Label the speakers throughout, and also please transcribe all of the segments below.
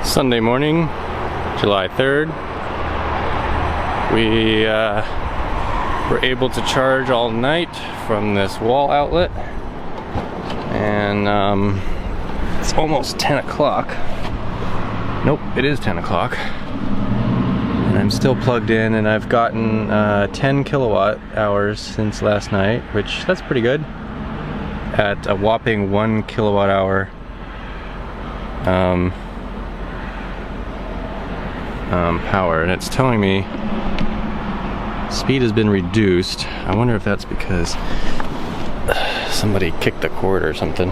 Speaker 1: Sunday morning, July 3rd. We were able to charge all night from this wall outlet, and it's almost 10 o'clock. Nope, it is 10 o'clock. And I'm still plugged in, and I've gotten 10 kilowatt hours since last night, which that's pretty good. At a whopping 1 kilowatt hour power, and it's telling me speed has been reduced. I wonder if that's because somebody kicked the cord or something.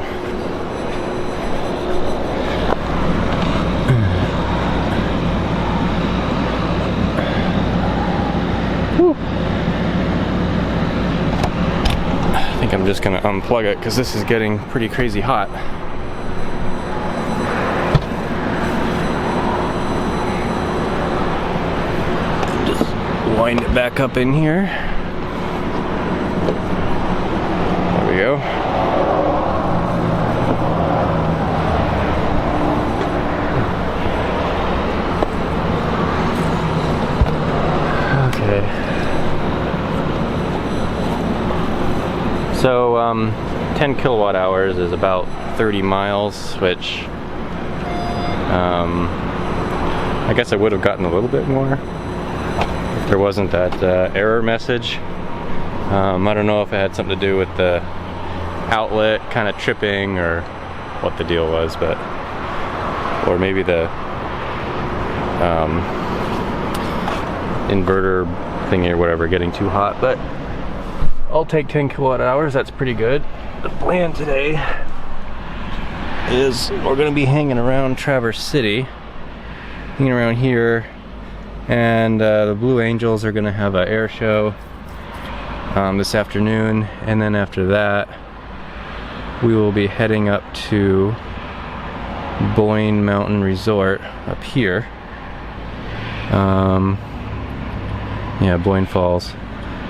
Speaker 1: I think I'm just gonna unplug it because this is getting pretty crazy hot. Wind it back up in here. There we go. Okay. So 10 kilowatt hours is about 30 miles, which I guess I would have gotten a little bit more. There wasn't that error message. I don't know if it had something to do with the outlet kind of tripping or what the deal was, but or maybe the inverter thingy or whatever getting too hot. But I'll take 10 kilowatt hours. That's pretty good. The plan today is we're going to be hanging around Traverse City, hanging around here. And the Blue Angels are gonna have an air show this afternoon, and then after that we will be heading up to Boyne Mountain Resort up here. Yeah, Boyne Falls.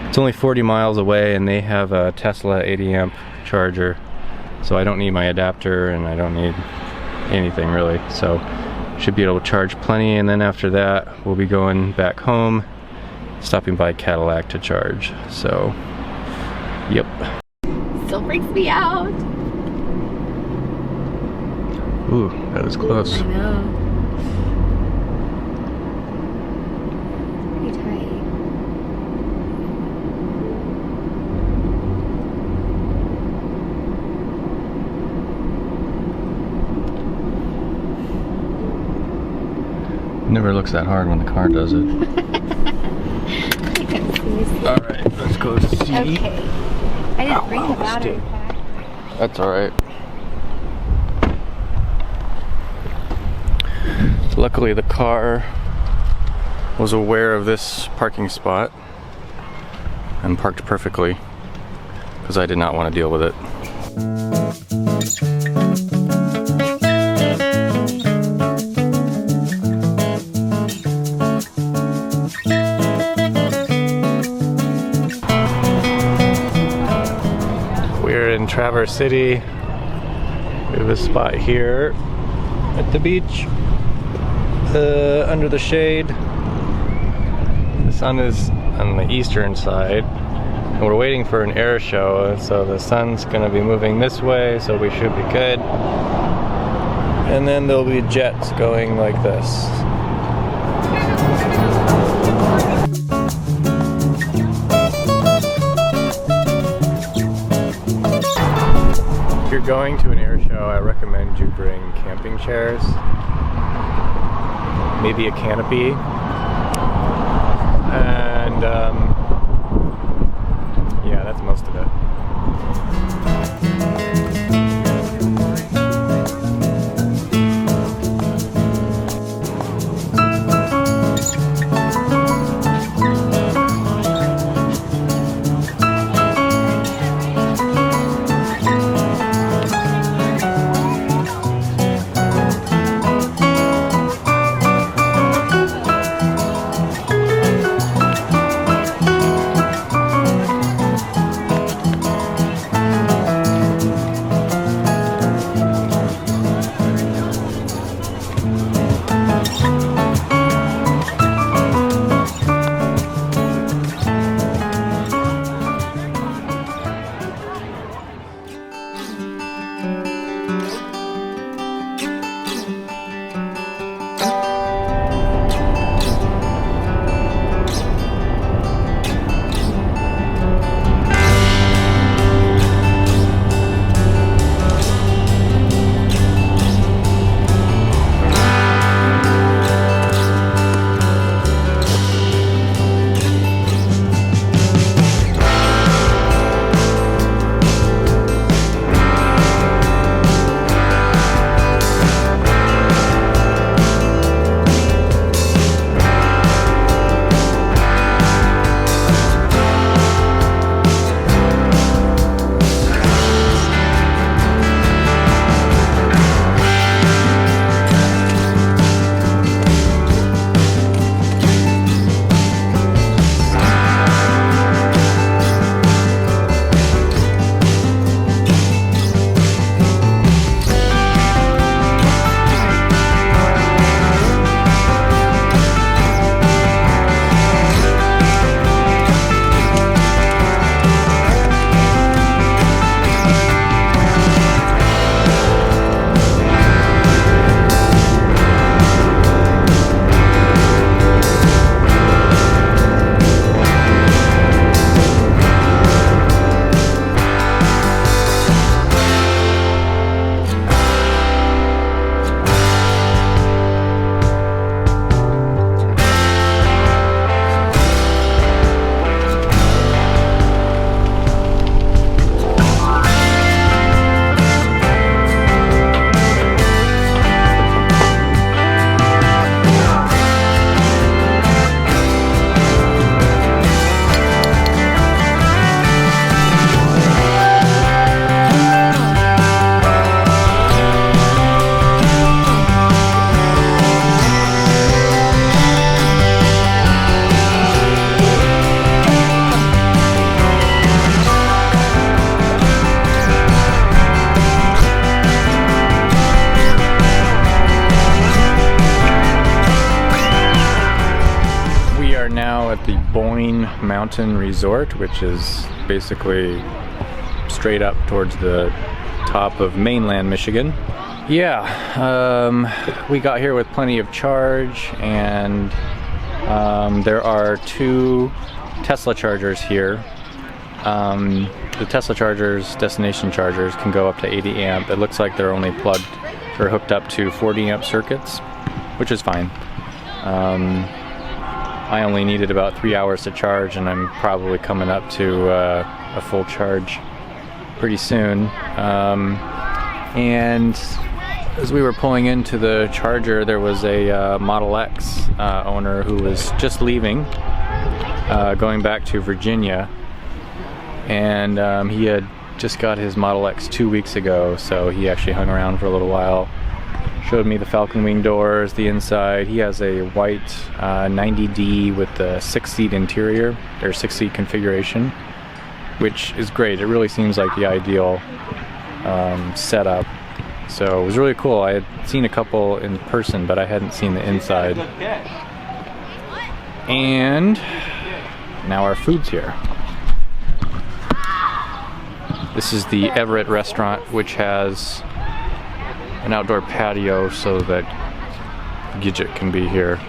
Speaker 1: It's only 40 miles away, and they have a Tesla 80 amp charger, so I don't need my adapter and I don't need anything really, so should be able to charge plenty. And then after that we'll be going back home, stopping by Cadillac to charge. So yep.
Speaker 2: Still freaks me out.
Speaker 1: Ooh, that was close.
Speaker 2: I know. Pretty tight.
Speaker 1: Never looks that hard when the car does it. Alright, let's go see.
Speaker 2: Okay. I didn't bring the battery pack.
Speaker 1: That's alright. Luckily the car was aware of this parking spot and parked perfectly, because I did not want to deal with it. In Traverse City, we have a spot here at the beach, under the shade. The sun is on the eastern side, and we're waiting for an air show, so the sun's gonna be moving this way, so we should be good. And then there'll be jets going like this. If you're going to an air show, I recommend you bring camping chairs, maybe a canopy, and yeah, that's most of it.
Speaker 3: at the Boyne Mountain Resort, which is basically straight up towards the top of mainland Michigan. Yeah, we got here with plenty of charge, and there are 2 Tesla chargers here. The Tesla chargers, destination chargers, can go up to 80 amp. It looks like they're only plugged or hooked up to 40 amp circuits, which is fine. I only needed about 3 hours to charge, and I'm probably coming up to a full charge pretty soon. And as we were pulling into the charger, there was a Model X owner who was just leaving, going back to Virginia, and he had just got his Model X 2 weeks ago, so he actually hung around for a little while, showed me the Falcon Wing doors, the inside. He has a white 90D with the 6-seat interior, or 6-seat configuration, which is great. It really seems like the ideal setup. So it was really cool. I had seen a couple in person, but I hadn't seen the inside. And now our food's here. This is the Everett restaurant, which has an outdoor patio so that Gidget can be here.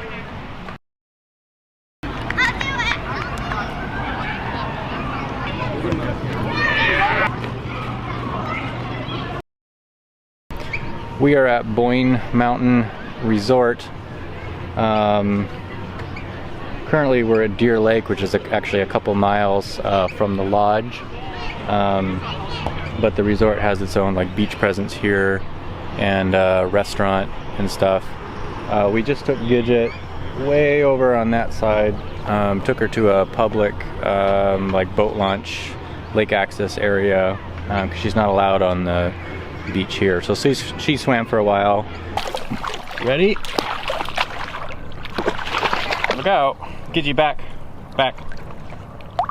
Speaker 3: We are at Boyne Mountain Resort. Currently we're at Deer Lake, which is actually a couple miles from the lodge. But the resort has its own beach presence here and restaurant and stuff. We just took Gidget way over on that side, took her to a public boat launch, lake access area, because she's not allowed on the beach here. So she swam for a while. Ready? Look out. Gidget, back. Back.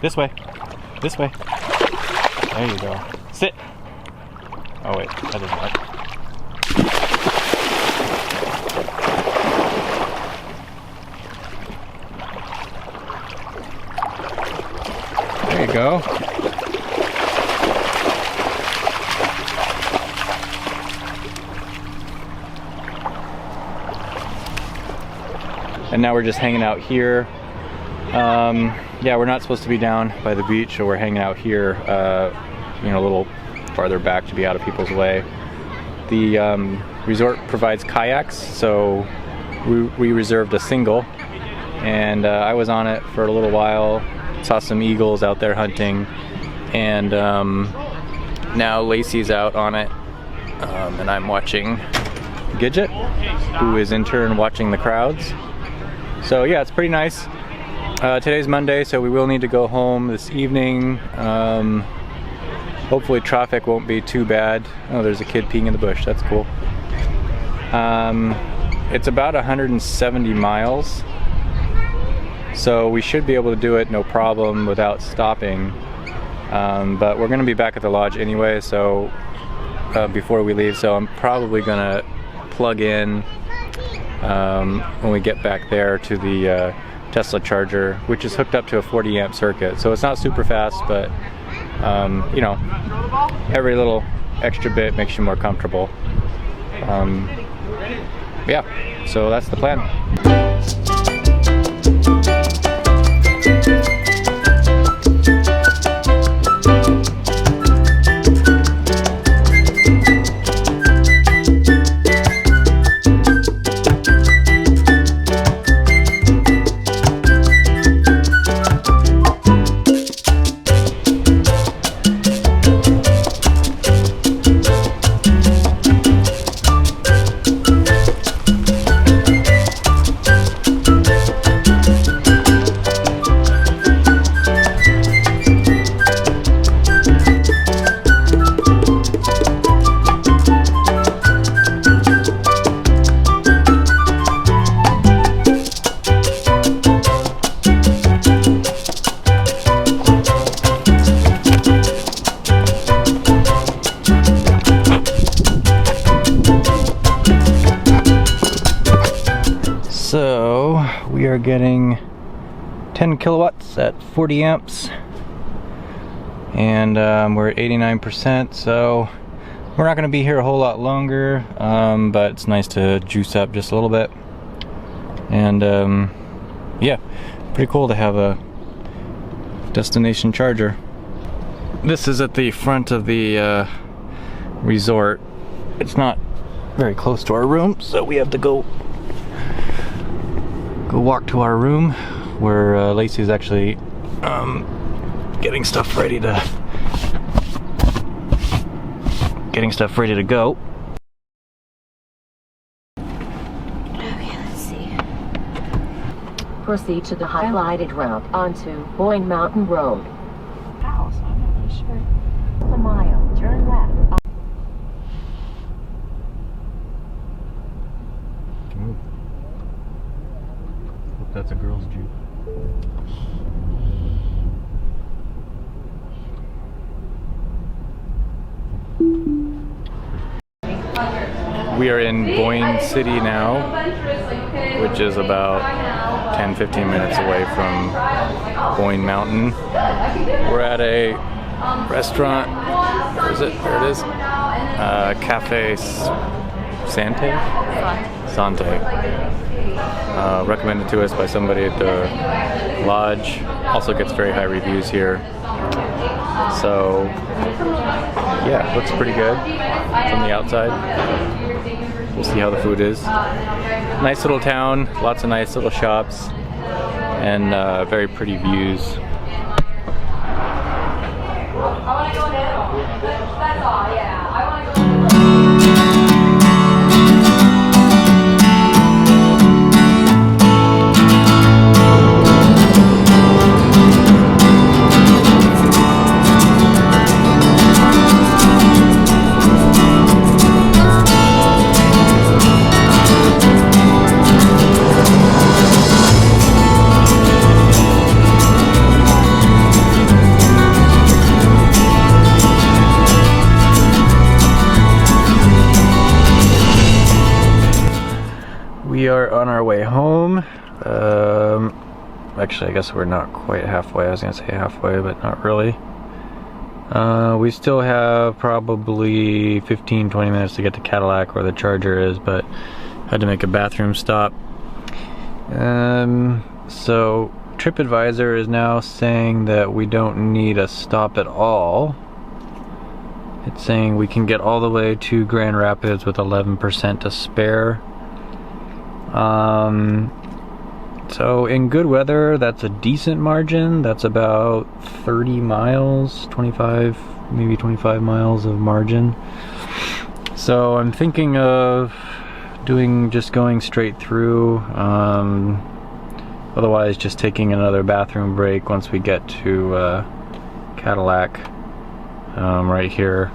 Speaker 3: This way. This way. There you go. Sit. Oh wait, that doesn't work. There you go. and now we're just hanging out here. Yeah, we're not supposed to be down by the beach, so we're hanging out here, you know, a little farther back to be out of people's way. The resort provides kayaks, so we reserved a single, and I was on it for a little while, saw some eagles out there hunting, and now Lacey's out on it, and I'm watching Gidget, who is in turn watching the crowds. So yeah, it's pretty nice. Today's Monday, so we will need to go home this evening. Hopefully traffic won't be too bad. Oh, there's a kid peeing in the bush. That's cool. It's about 170 miles, so we should be able to do it no problem without stopping. But we're going to be back at the lodge anyway, so before we leave, so I'm probably going to plug in when we get back there to the Tesla charger, which is hooked up to a 40 amp circuit, so it's not super fast, but you know, every little extra bit makes you more comfortable. Yeah, so that's the plan. So we are getting 10 kilowatts at 40 amps, and we're at 89%, so we're not going to be here a whole lot longer, but it's nice to juice up just a little bit. And yeah, pretty cool to have a destination charger. This is at the front of the resort. It's not very close to our room, so we have to go walk to our room, where Lacey's actually getting stuff ready to go.
Speaker 2: Okay, let's see.
Speaker 4: Proceed to the highlighted route onto Boyne Mountain Road.
Speaker 2: House, I'm not really sure.
Speaker 4: A mile, turn left.
Speaker 3: That's a girl's Jeep. We are in Boyne City now, which is about 10-15 minutes away from Boyne Mountain. We're at a restaurant. Where is it? There it is. Cafe Sante? Recommended to us by somebody at the lodge. Also gets very high reviews here. So yeah, looks pretty good from the outside. We'll see how the food is. Nice little town, lots of nice little shops, and very pretty views. We are on our way home. Actually, I guess we're not quite halfway. I was gonna say halfway, but not really. We still have probably 15-20 minutes to get to Cadillac, where the charger is, but had to make a bathroom stop. So TripAdvisor is now saying that we don't need a stop at all. It's saying we can get all the way to Grand Rapids with 11% to spare. So in good weather, that's a decent margin. That's about 30 miles, 25, maybe 25 miles of margin. So I'm thinking of just going straight through. Otherwise, just taking another bathroom break once we get to Cadillac, right here,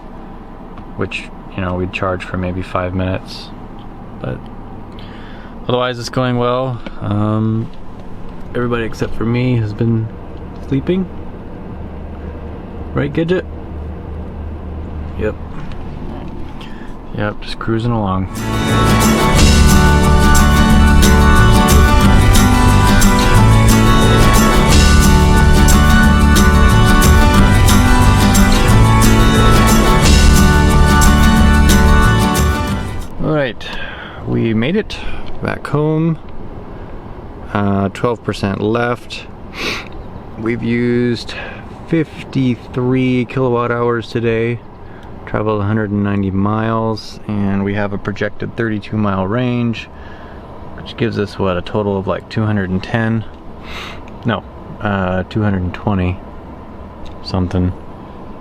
Speaker 3: which, you know, we'd charge for maybe 5 minutes. But otherwise, it's going well. Everybody except for me has been sleeping. Right, Gidget? Yep. Yep, just cruising along. Alright, we made it back home. 12% left. We've used 53 kilowatt hours today, traveled 190 miles, and we have a projected 32 mile range, which gives us what, a total of like 210? No, 220 something.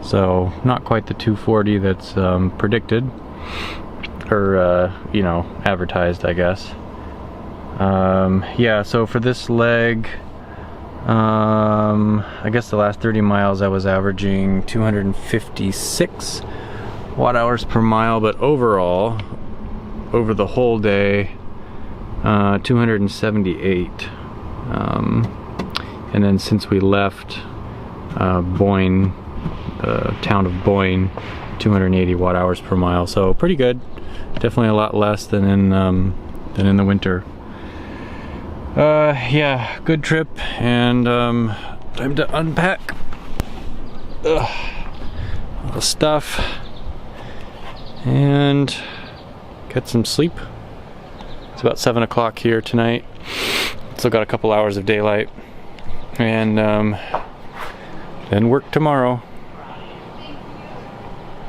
Speaker 3: So not quite the 240 that's predicted, or you know, advertised, I guess. Yeah, so for this leg, I guess the last 30 miles I was averaging 256 watt hours per mile, but overall, over the whole day, 278. And then since we left Boyne, the town of Boyne, 280 watt hours per mile. So pretty good. Definitely a lot less than in the winter. Yeah, good trip, and time to unpack all the stuff and get some sleep. It's about 7 o'clock here tonight. Still got a couple hours of daylight, and then work tomorrow.